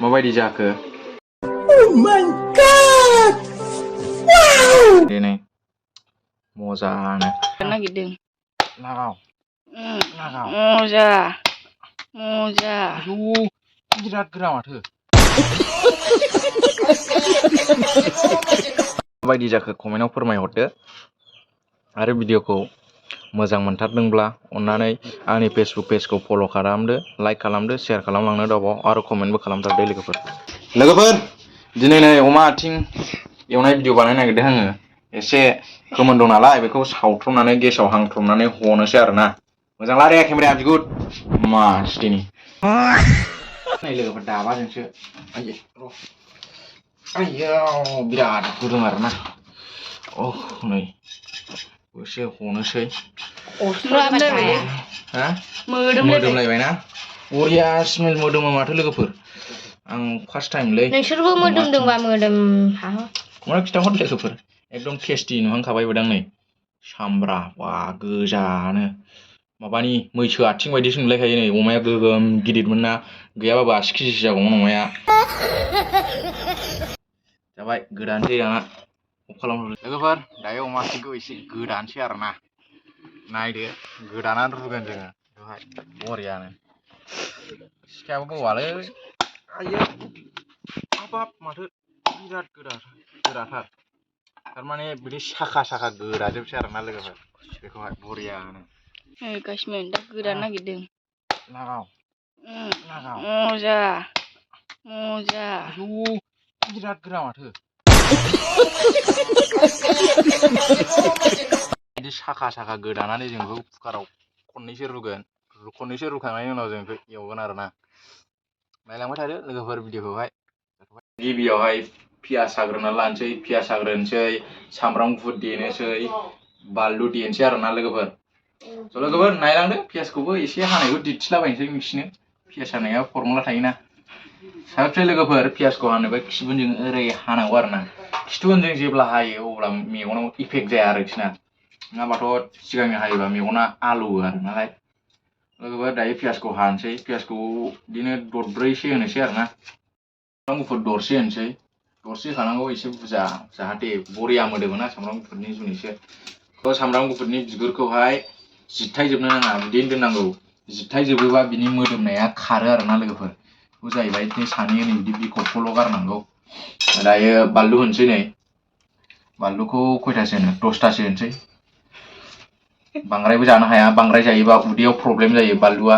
माबायदि जाखो? Oh my god! Wow! दिनै मोजांनो नागिरदों नागाव नागाव मजा मजा आयौ बिराद गोरा माथो माबायदि जाखो कमेन्टआव फोरमायहरदो आरो भिडिअखौ मोजां मोनथारदोंब्ला अन्नानै आंनि फेसबुक पेजखौ फल' खालामदो, लाइक खालामदो, शेयार खालामलांनो दाबाव आरो कमेन्टबो खालामथारदो लोगोफोर दिनै नै अमा आथिं एवनाय भिडिअ बानायनो नागिरदों आङो एसे खोमोन दं नालाय बेखौ सावथ्रमनानै गेसाव हांथ्रमनानै हनोसै आरोना मोजां लाराया केमेराया बिगुर मासथिनि नै लोगोफोर दाबाजोंसो आयौ बिराद गुदुं आरोना नै एसे हनोसै मोदोमलायबायना बरिया स्मेल मोदोमो माथो लोगोफोर आं फार्स्ट टाइमलै नोंसोरबो मोदोमदोंबा मोदोमफाहो मा खिथाहर लोगोफोर एकदम टेस्टि नुहांखाबायबोदां नै सामब्रा बा गोजानो माबानि मैसो आथिं बायदिसो नुलायखायो नै अमाया गोगोम गिदिरमोन ना गैयाबाबो 10 केजिसो जागौमोन अमाया जाबाय गोदानोसै दाना अफ खालामहरदो लोगोफोर दायो अमा आथिंखौ एसे गोदानोसै आरोना नायदो गोदानानै रुगोन जोङो बेवहाय बरियानो सिखायाबो बौवालै आयौ हाबाब माथो बिराद गोराथार थारमाने बिदि साखा गोराजोबसै आरोना लोगोफोर बेखौहाय बरियानो गासिमोन दा गोदानो नागिरदों नागाव मजा मजा आयौ बिराद गोरा माथो बिदि साखा गोदानानै जों बेखौ कुकाराव खननैसो रुखांनायनि उनाव जों बेखौ एवगोन आरोना नायलांबाय थादो लोगोफोर भिडिअखौहाय गिबियावहाय पियास हाग्रोना लानोसै पियास हाग्रोनोसै सामब्राम गुफुर देनोसै बानलु देनोसै आरोना लोगोफोर नायलांदो पियासखौबो एसे हानायखौ दिन्थिलाबायनोसै नोंसिनो पियास हानाया फर्मुला थायोना साबसे लोगोफोर पियासखौ हानोबा खिबुनजों ओरै हानांगौ आरोना खिथुउनजों जेब्ला हायो अब्ला मेगनाव इफेक्ट जाया आरोखि ना नङाबाथ' सिगांनि हायोबा मेगना आलौवो आरो नालाय लोगोफोर दायो पियासखौ हानोसै पियासखौ बिदिनो दरब्रैसो होनोसै आरोना सामब्राम गुफुर दरसे होनोसै दरसे होखानांगौ एसे बुरजा जाहाथे बरिया मोदोमोना सामब्राम गुफुरनि जुनैसो सामब्राम गुफुरनि बिगुरखौहाय जिरथायजोबनो नाङा बिदिनो दोननांगौ जिरथायजोबोबा बिनि मोदोमनाया खारो आरोना लोगोफोर बेखौ जाहैबाय सानै नै बिदि बिखबखौल' गारनांगौ दायो बानलु होनोसै नै बानलुखौ खयथासो होनो 10थासो होनोसै बांद्रायबो जानो हाया बांद्राय जायोबा उदैयाव प्रब्लेम जायो बानलुआ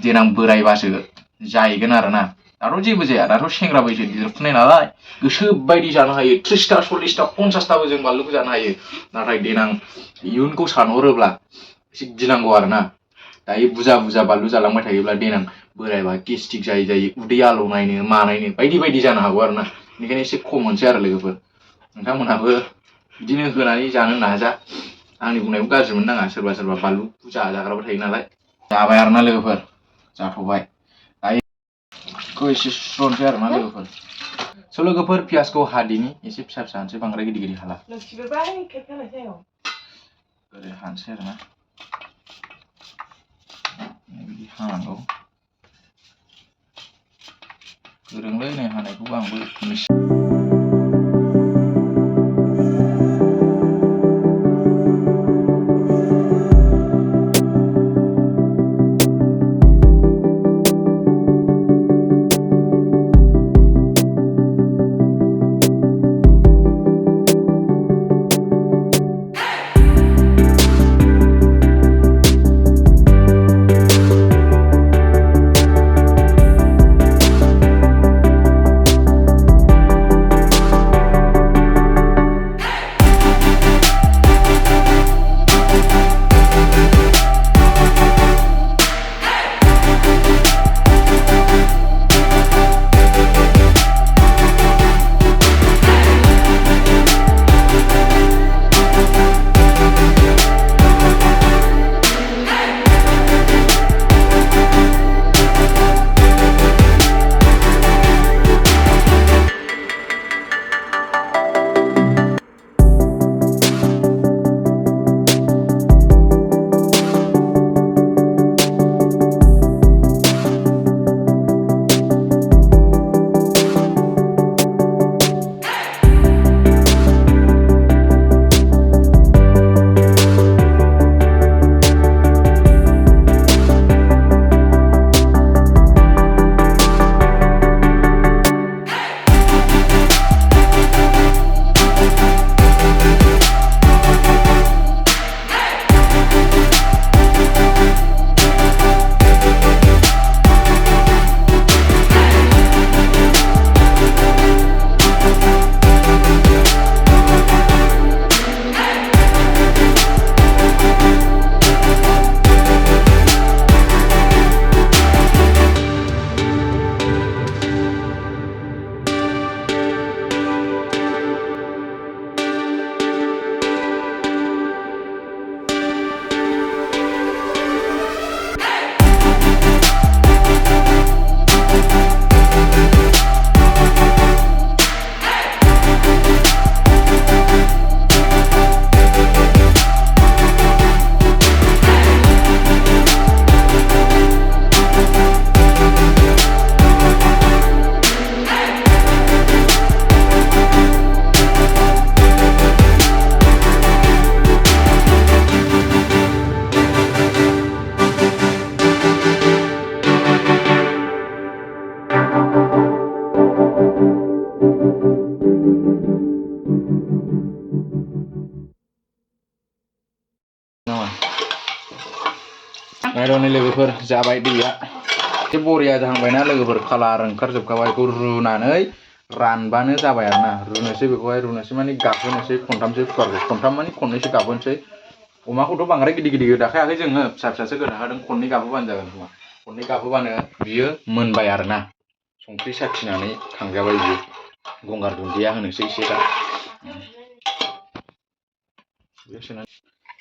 देनां बोरायबासो जाहैगोन आरोना दाथ' जेबो जाया दाथ' सेंग्रा बैसो देरफुनाय नालाय गोसो बायदि जानो हायो 30टा 40टा 50टाबो जों बानलुखौ जानो हायो नाथाय देनां इयुनखौ सानहरोब्ला एसे गिनांगौ आरोना दायो बुरजा बानलु जालांबाय थायोब्ला देनां बोरायबा गेस्ट्रिक जायो उदै आलौनायनो मानायनो बायदि जानो हागौ आरोना बेनिखायनो एसे खम होनसै आरो लोगोफोर नोंथांमोनहाबो बिदिनो होनानै जानो नाजा आंनि बुंनायखौ गाज्रि मोननो नाङा सोरबा बानलु बुरजा जाग्राबो थायो नालाय जाबाय आरोना लोगोफोर जाथ'बाय दायो बेखौ एसे सुस्र'नोसै आरोना लोगोफोर पियासखौ हादिनि एसे फिसा हानोसै बांद्राय गिदिर हाला ओरै हानोसै आरोना बिदि हानांगौ गोरोंलै नै हानायखौबो आंबो नै लोगोफोर जाबाय दैया एसे बरिया जाहांबायना लोगोफोर कालार ओंखारजोबखाबाय बेखौ रुनानै रानबानो जाबाय आरोना रुनोसै बेखौहाय रुनोसै माने गाबहोनोसै खनथामसो कुकारखौ खनथाम माने खननैसो गाबहोनोसै अमाखौथ' बांद्राय गिदिर गिदिर गोदाखायाखै जोङो फिसा फिसासो गोदाखादों खननै गाबहोबानो जागोन खोमा खननै गाबहोबानो बियो मोनबाय आरोना संख्रि साखिनानै खांजाबाय बियो गंगार दुन्दिया होनोसै एसे दा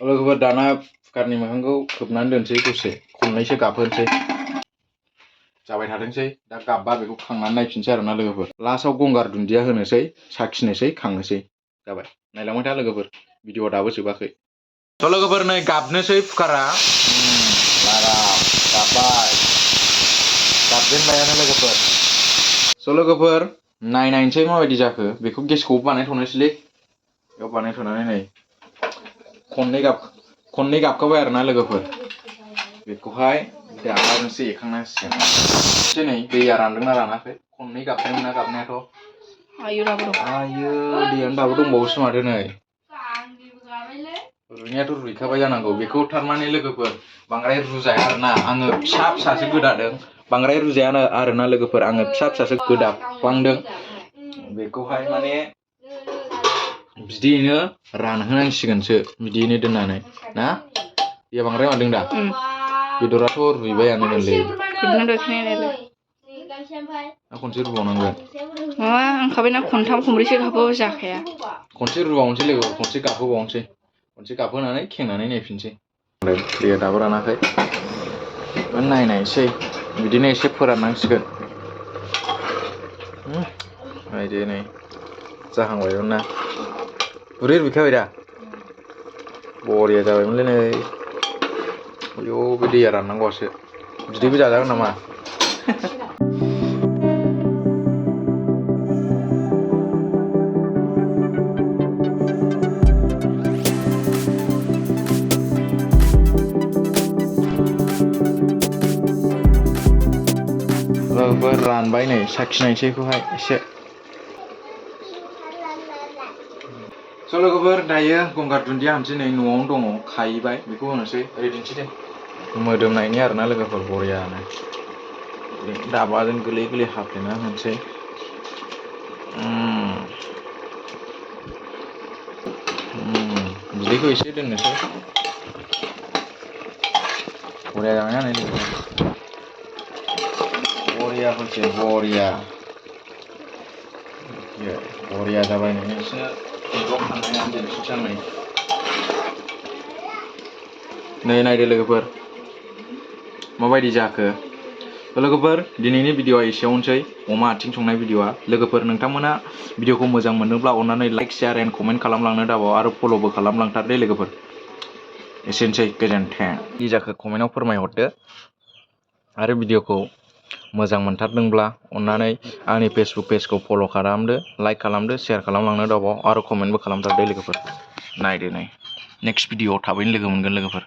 लोगोफोर दाना कुकारनि मोखांखौ खोबनानै दोनसै दसे खननैसो गाबहोनोसै जाबाय थाथोंसै दा गाबबा बेखौ खांनानै नायफिनसै आरोना लोगोफोर लास्टआव गंगार दुन्दिया होनोसै साखिनोसै खांनोसै जाबाय नायलांबाय था लोगोफोर भिडिअ दाबो जोबाखै थ' लोगोफोर नै गाबनोसै कुकारा गाबबाय गाबजेनबायानो लोगोफोर स' लोगोफोर नायनायसै माबायदि जाखो बेखौ गेसखौबो बानायथ'नोसैलै बेयाव बानायथ'नानै नै खननै गाबखाबाय आरोना लोगोफोर बेखौहाय दाबानोसै एखांनांसिगोन नै दैया रानदोंना रानाखै खननै गाबनायमोनना गाबनायाथ' आयो दैयानो दाबो दंबावोसो माथो नै रुइनायाथ' रुइखाबाय जानांगौ बेखौ थारमाने लोगोफोर बांद्राय रुजाया आरोना आङो फिसा फिसासो गोदादों बांद्राय रुजाया आरोना लोगोफोर आङो फिसा फिसासो गोदाफ्लांदों बेखौहाय माने बिदियैनो रानहोनांसिगोनसो बिदियैनो दोननानै ना दैया बांद्राय मारदों दा बेदराथ' रुइबायानो मोनलै खनसे रुबावनांगोन माबा होनखाबायना खनथाम खनब्रैसो गाबहोबाबो जाखाया खनसे रुबावनोसै लोगो खनसे गाबहोबावनोसै खनसे गाबहोनानै खेंनानै नायफिनसै दैया दाबो रानाखै नायनायसै बिदिनो एसे फोराननांसिगोन नायदो नै जाहांबायमोन ना गुरै रुइखाबाय दा बरिया जाबायमोनलै नै आयौ बे दैया राननांगौआसो बिदैबो जाजागोन नामा लोगोफोर रानबाय नै साखिनायसै बेखौहाय एसे स' लोगोफोर दायो गंगार दुन्दिया होनसै नै न'आवनो दङ खाहैबाय बेखौ होनोसै ओरै दिन्थि दे मोदोमनायनि आरोना लोगोफोर बरियानो दाबाजों गोरलै गोरलै हाफ्लेना होनोसै बिदैखौ एसे दोननोसै बरिया जाबायना नै बरिया होनसै बरिया जाबाय नै नोंसोरनो खांनायनानै दिन्थिनोसै आं नै नायदो लोगोफोर माबायदि जाखो लोगोफोर दिनैनि भिडिअआ एसेयावनोसै अमा आथिं संनाय भिडिअआ लोगोफोर नोंथांमोना भिडिअखौ मोजां मोनोब्ला अननानै लाइक शेयार एन्ड कमेन्ट खालामलांनो दाबाव आरो फल'बो खालामलांथार दे लोगोफोर एसेनोसै गोजोन्थों जाखो कमेन्टआव फोरमायहरदो आरो भिडिअखौ मोजां मोनथारदोंब्ला अननानै आंनि फेसबुक पेजखौ फल' खालामदो लाइक खालामदो शेयार खालामलांनो दाबाव आरो कमेन्टबो खालामथार दे लोगोफोर नायदो नै नेक्स्ट भिडिअआव थाबैनो लोगो मोनगोन लोगोफोर